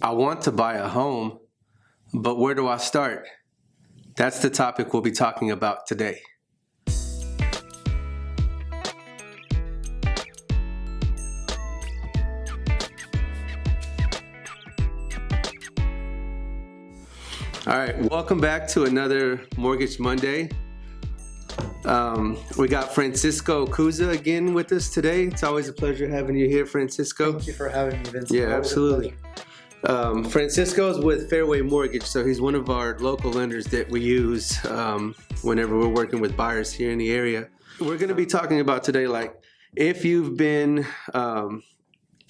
I want to buy a home, but where do I start? That's the topic we'll be talking about today. All right, welcome back to another Mortgage Monday. We got Francisco Cuza again with us today. It's always a pleasure having you here, Francisco. Thank you for having me, Vincent. Yeah, absolutely. Francisco is with Fairway Mortgage, so he's one of our local lenders that we use whenever we're working with buyers here in the area. We're going to be talking about today, like, if you've been,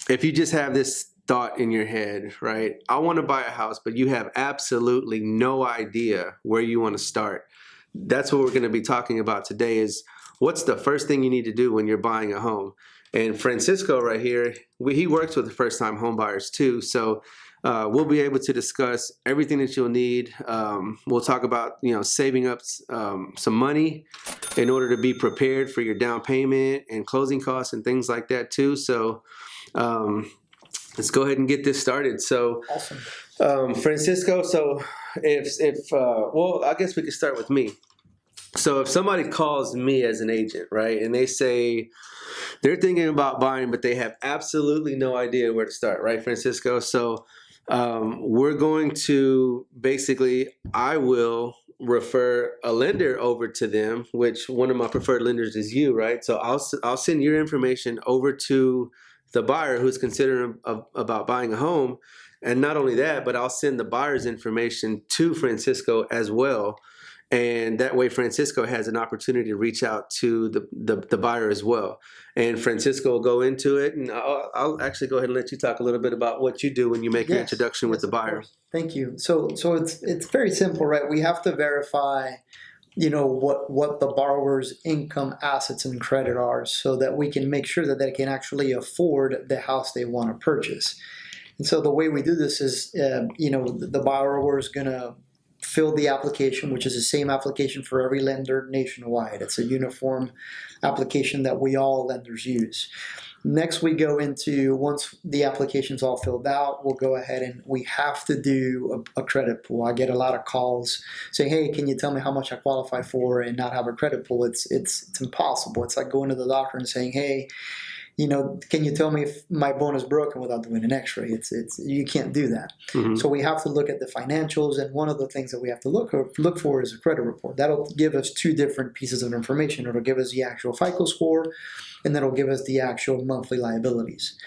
if you just have this thought in your head, right? I want to buy a house, but you have absolutely no idea where you want to start. That's what we're going to be talking about today is what's the first thing you need to do when you're buying a home. And Francisco right here, he works with the first-time home buyers too. So we'll be able to discuss everything that you'll need. We'll talk about, saving up some money in order to be prepared for your down payment and closing costs and things like that too. So let's go ahead and get this started. So, Awesome. Francisco, so well, I guess we could start with me. So if somebody calls me as an agent, right, and they say they're thinking about buying, but they have absolutely no idea where to start, right, Francisco? So we're going to I will refer a lender over to them, which one of my preferred lenders is you, right? So I'll send your information over to the buyer who's considering about buying a home. And not only that, but I'll send the buyer's information to Francisco as well. And that way Francisco has an opportunity to reach out to the buyer as well. And Francisco will go into it, and I'll actually go ahead and let you talk a little bit about what you do when you make your introduction with the buyer. Thank you. So it's very simple, right? We have to verify, what the borrower's income, assets, and credit are so that we can make sure that they can actually afford the house they want to purchase. And so the way we do this is, the borrower is going to fill the application, which is the same application for every lender nationwide. It's a uniform application that all lenders use. Next, we go into, once the application's all filled out, we'll go ahead and we have to do a credit pool. I get a lot of calls saying, hey, can you tell me how much I qualify for and not have a credit pool? It's impossible. It's like going to the doctor and saying, hey, can you tell me if my bone is broken without doing an x-ray? You can't do that. Mm-hmm. So we have to look at the financials, and one of the things that we have to look for is a credit report. That'll give us two different pieces of information. It'll give us the actual FICO score, and that'll give us the actual monthly liabilities.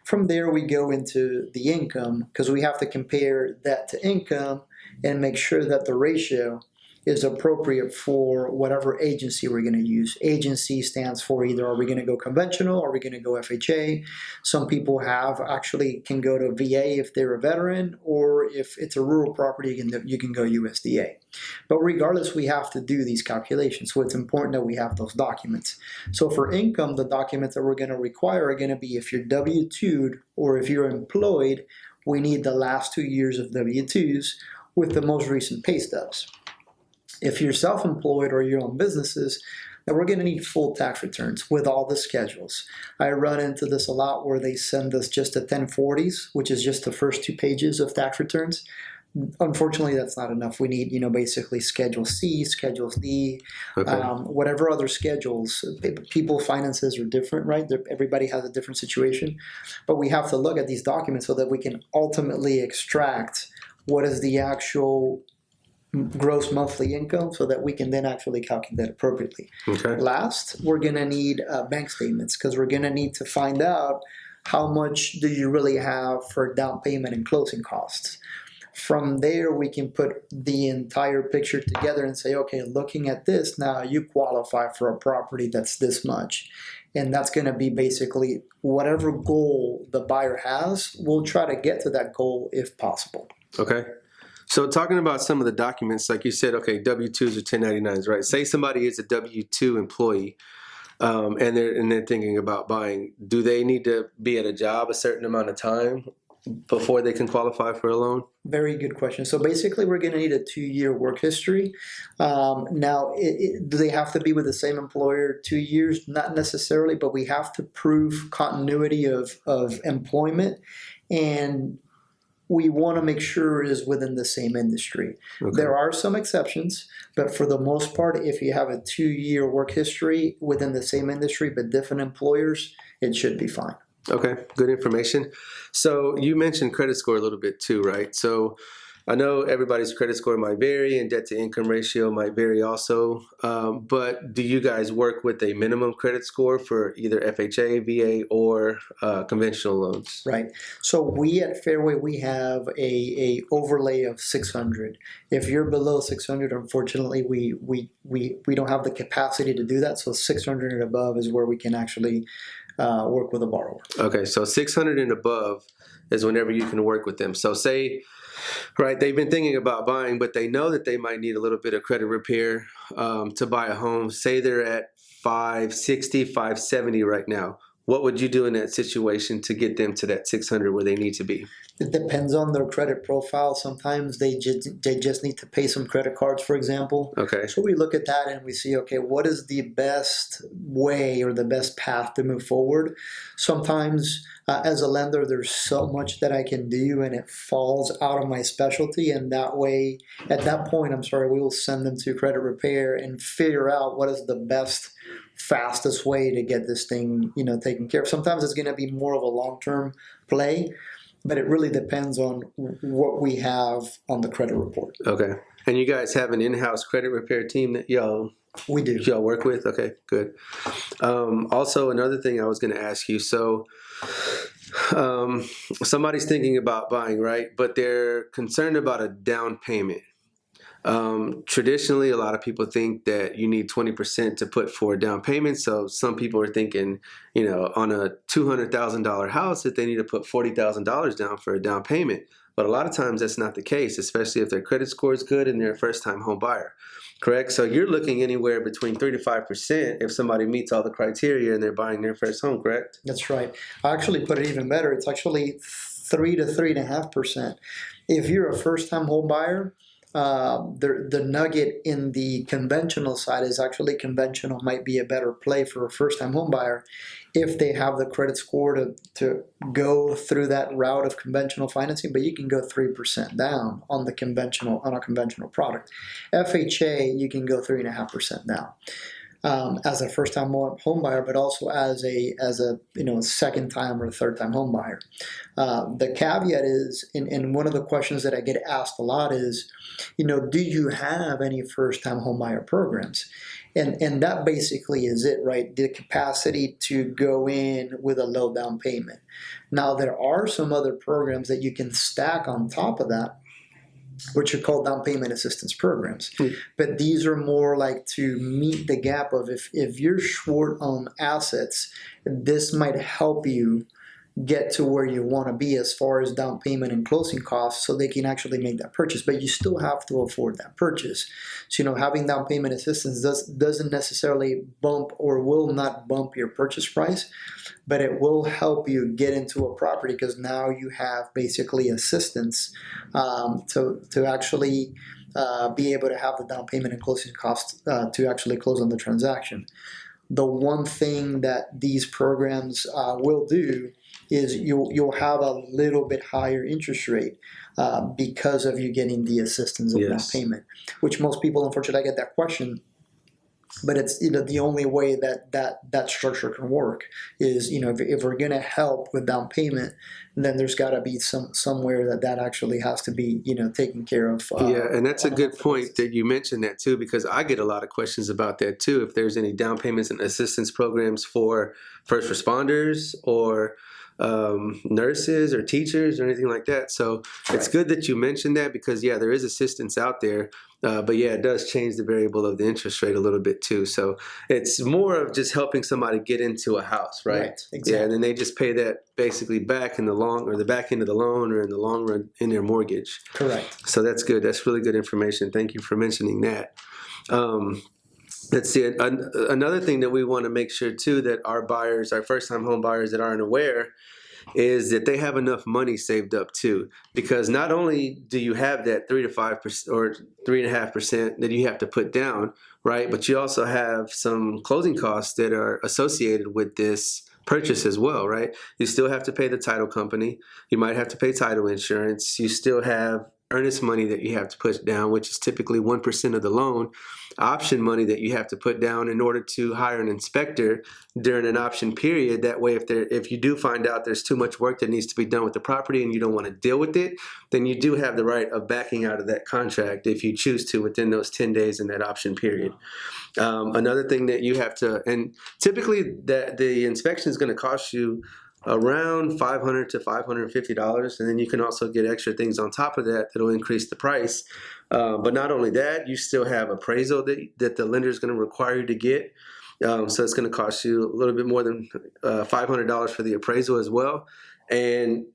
From there, we go into the income, because we have to compare that to income and make sure that the ratio is appropriate for whatever agency we're going to use. Agency stands for either are we going to go conventional or are we going to go FHA. Some people can go to VA if they're a veteran, or if it's a rural property, you can go USDA. But regardless, we have to do these calculations. So it's important that we have those documents. So for income, the documents that we're going to require are going to be if you're W-2'd or if you're employed, we need the last 2 years of W-2s with the most recent pay stubs. If you're self-employed or your own businesses, then we're going to need full tax returns with all the schedules. I run into this a lot where they send us just the 1040s, which is just the first 2 pages of tax returns. Unfortunately, that's not enough. We need, basically Schedule C, Schedule D, okay. Whatever other schedules. People's finances are different, right? Everybody has a different situation. But we have to look at these documents so that we can ultimately extract what is the actual gross monthly income so that we can then actually calculate that appropriately. Okay. Last, we're going to need bank statements, because we're going to need to find out how much do you really have for down payment and closing costs. From there, we can put the entire picture together and say, okay, looking at this, now you qualify for a property that's this much. And that's going to be basically whatever goal the buyer has, we'll try to get to that goal if possible. Okay. So talking about some of the documents, like you said, okay, W-2s or 1099s, right? Say somebody is a W-2 employee and they're thinking about buying. Do they need to be at a job a certain amount of time before they can qualify for a loan? Very good question. So basically, we're going to need a 2-year work history. Now, do they have to be with the same employer 2 years? Not necessarily, but we have to prove continuity of employment. And we want to make sure is within the same industry. Okay. There are some exceptions, but for the most part, if you have a 2-year work history within the same industry but different employers, it should be fine. Okay, good information. So you mentioned credit score a little bit too, right? So I know everybody's credit score might vary and debt to income ratio might vary also, but do you guys work with a minimum credit score for either FHA, VA, or conventional loans? Right. So we at Fairway, we have a overlay of 600. If you're below 600, unfortunately, we don't have the capacity to do that. So 600 and above is where we can actually work with a borrower. Okay, so 600 and above is whenever you can work with them. So say, right, they've been thinking about buying, but they know that they might need a little bit of credit repair to buy a home. Say they're at 560, 570 right now. What would you do in that situation to get them to that 600 where they need to be? It depends on their credit profile. Sometimes they just need to pay some credit cards, for example. Okay. So we look at that and we see, okay, what is the best way or the best path to move forward? Sometimes as a lender, there's so much that I can do and it falls out of my specialty. And that way, at that point, we will send them to credit repair and figure out what is the best, fastest way to get this thing, taken care of. Sometimes it's going to be more of a long-term play, but it really depends on what we have on the credit report. Okay. And you guys have an in-house credit repair team that y'all work with? Okay, good. Also, another thing I was going to ask you. So somebody's thinking about buying, right? But they're concerned about a down payment. Traditionally, a lot of people think that you need 20% to put for a down payment. So some people are thinking, on a $200,000 house, that they need to put $40,000 down for a down payment. But a lot of times that's not the case, especially if their credit score is good and they're a first-time home buyer. Correct? So you're looking anywhere between 3 to 5% if somebody meets all the criteria and they're buying their first home, correct? That's right. I actually put it even better. It's actually 3 to 3.5%. If you're a first-time home buyer, the nugget in the conventional side is actually conventional might be a better play for a first-time home buyer if they have the credit score to go through that route of conventional financing, but you can go 3% down on a conventional product. FHA, you can go 3.5% down. As a first-time home buyer, but also as a second-time or third-time home buyer. The caveat is, and one of the questions that I get asked a lot is, do you have any first-time home buyer programs? And that basically is it, right? The capacity to go in with a low down payment. Now, there are some other programs that you can stack on top of that, which are called down payment assistance programs. But these are more like to meet the gap of if you're short on assets, this might help you get to where you want to be as far as down payment and closing costs so they can actually make that purchase. But you still have to afford that purchase. So, having down payment assistance doesn't necessarily bump or will not bump your purchase price, but it will help you get into a property because now you have basically assistance to actually be able to have the down payment and closing costs to actually close on the transaction. The one thing that these programs will do is you'll have a little bit higher interest rate because of you getting the assistance of down payment, which most people, unfortunately, I get that question. But it's the only way that structure can work is if we're going to help with down payment, then there's got to be somewhere that actually has to be taken care of. And that's a good point that you mentioned that too, because I get a lot of questions about that too. If there's any down payments and assistance programs for first responders or nurses or teachers or anything like that. So it's good that you mentioned that because there is assistance out there. But it does change the variable of the interest rate a little bit too. So it's more of just helping somebody get into a house, right? Exactly. Yeah, and then they just pay that basically back in the back end of the loan or in the long run in their mortgage. Correct. So that's good. That's really good information. Thank you for mentioning that. Let's see. Another thing that we want to make sure too that our first-time home buyers that aren't aware is that they have enough money saved up too, because not only do you have that 3 to 5% or 3.5% that you have to put down, right? But you also have some closing costs that are associated with this purchase as well, right? You still have to pay the title company. You might have to pay title insurance. You still have earnest money that you have to put down, which is typically 1% of the loan, option money that you have to put down in order to hire an inspector during an option period. That way, if you do find out there's too much work that needs to be done with the property and you don't want to deal with it, then you do have the right of backing out of that contract if you choose to within those 10 days in that option period. Another thing that you have to, and typically the inspection is going to cost you around $500 to $550, and then you can also get extra things on top of that that'll increase the price. But not only that, you still have appraisal that the lender is going to require you to get. So it's going to cost you a little bit more than $500 for the appraisal as well, and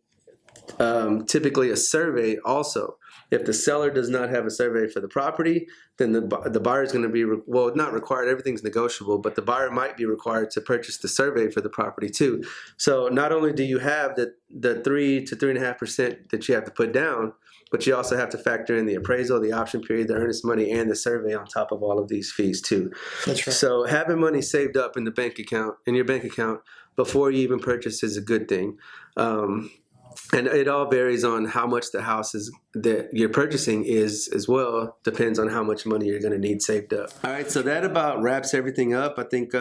typically a survey also. If the seller does not have a survey for the property, then the buyer is going to be, well, not required, everything's negotiable, but the buyer might be required to purchase the survey for the property too. So not only do you have the 3 to 3.5% that you have to put down, but you also have to factor in the appraisal, the option period, the earnest money, and the survey on top of all of these fees too. That's right. So having money saved up in your bank account before you even purchase is a good thing. And it all varies on how much the house is that you're purchasing is as well. Depends on how much money you're going to need saved up. All right, so that about wraps everything up. I think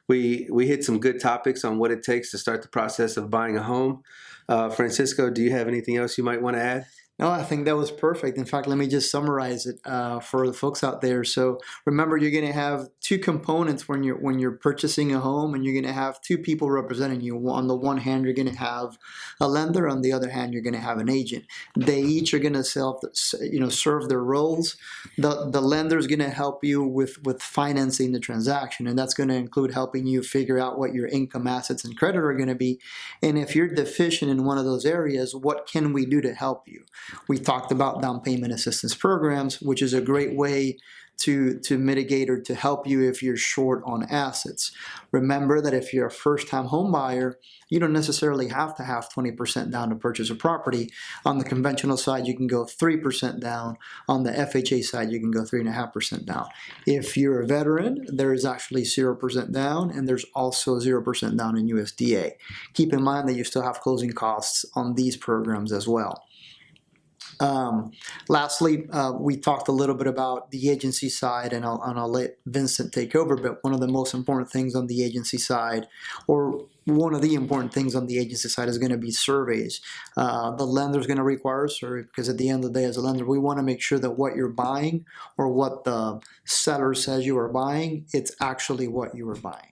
we hit some good topics on what it takes to start the process of buying a home. Francisco, do you have anything else you might want to add? No, I think that was perfect. In fact, let me just summarize it for the folks out there. So remember, you're going to have two components when you're purchasing a home, and you're going to have two people representing you. On the one hand, you're going to have a lender. On the other hand, you're going to have an agent. They each are going to serve their roles. The lender is going to help you with financing the transaction, and that's going to include helping you figure out what your income, assets, and credit are going to be. And if you're deficient in one of those areas, what can we do to help you? We talked about down payment assistance programs, which is a great way to mitigate or to help you if you're short on assets. Remember that if you're a first-time home buyer, you don't necessarily have to have 20% down to purchase a property. On the conventional side, you can go 3% down. On the FHA side, you can go 3.5% down. If you're a veteran, there is actually 0% down, and there's also 0% down in USDA. Keep in mind that you still have closing costs on these programs as well. Lastly, we talked a little bit about the agency side, and I'll let Vincent take over, but one of the most important things on the agency side, or one of the important things on the agency side, is going to be surveys. The lender is going to require a survey because at the end of the day, as a lender, we want to make sure that what you're buying or what the seller says you are buying, it's actually what you are buying.